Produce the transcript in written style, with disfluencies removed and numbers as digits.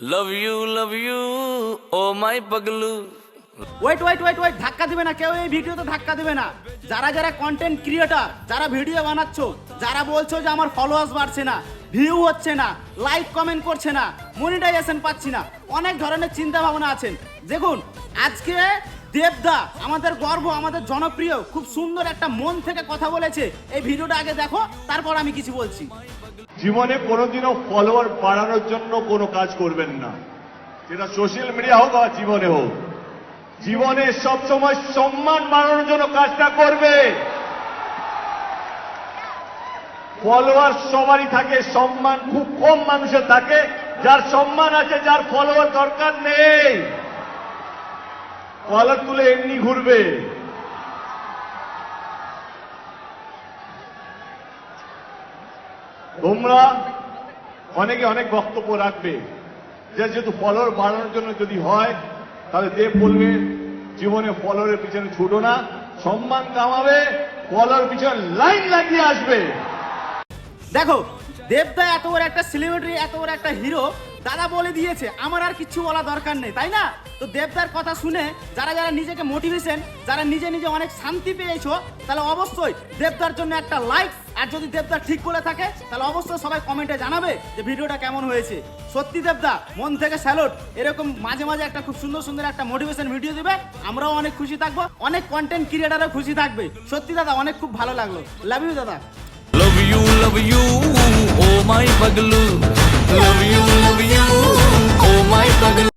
love you, oh my paglu. Wait ধাক্কা দিবে না, কেউ এই ভিডিওতে ধাক্কা দিবে না। যারা যারা কন্টেন্ট ক্রিয়েটর, যারা ভিডিও বানাচ্ছো, যারা বলছো যে আমার ফলোয়ার্স বাড়ছে না, ভিউ হচ্ছে না, লাইক কমেন্ট করছে না, মনিটাইজেশন পাচ্ছি না, অনেক ধরনের চিন্তা ভাবনা আছেন। দেখুন আজকে দেবদা আমাদের গর্ব, আমাদের জনপ্রিয়, খুব সুন্দর একটা মন থেকে কথা বলেছে। এই ভিডিওটা আগে দেখো, তারপর আমি কিছু বলছি। জীবনে কোনোদিনও ফলোয়ার বাড়ানোর জন্য কোনো কাজ করবেন না, সেটা সোশ্যাল মিডিয়া হোক বা জীবনে হোক। জীবনে সবসময় সম্মান বাড়ানোর জন্য কাজটা করবে। ফলোয়ার সবারই থাকে, সম্মান খুব কম মানুষের থাকে। যার সম্মান আছে, যার ফলোয়ার দরকার নেই, কলার তুলে এমনি ঘুরবে। তোমরা অনেকে অনেক বক্তব্য রাখবে, যেহেতু ফলোয়ার বাড়ানোর জন্য যদি হয়, তাহলে দেব বলবে জীবনে ফলোয়ারের পিছনে ছুটো না, সম্মান কামাবে, ফলোয়ার পিছনে লাইন লাগিয়ে আসবে। দেখো দেবদা এত বড় একটা সেলিব্রিটি, এত বড় একটা হিরো, দাদা বলে দিয়েছে, আমার আর কিচ্ছু বলা দরকার নেই, তাই না? তো দেবদার কথা শুনে যারা যারা নিজেকে মোটিভেশন, যারা নিজে নিজে অনেক শান্তি পেয়েছো, তাহলে অবশ্যই দেবদার জন্য একটা লাইক। আর যদি দেবদা ঠিক বলে থাকে, তাহলে অবশ্যই সবাই কমেন্টে জানাবে যে ভিডিওটা কেমন হয়েছে। সত্যি দেবদা মন থেকে স্যালুট। এরকম মাঝে মাঝে একটা খুব সুন্দর সুন্দর একটা মোটিভেশন ভিডিও দিবে, আমরাও অনেক খুশি থাকবো, অনেক কন্টেন্ট ক্রিয়েটারও খুশি থাকবে। সত্যি দাদা অনেক খুব ভালো লাগলো। লাভ ইউ দাদা। Love you, oh my paglu. Love you, oh my paglu.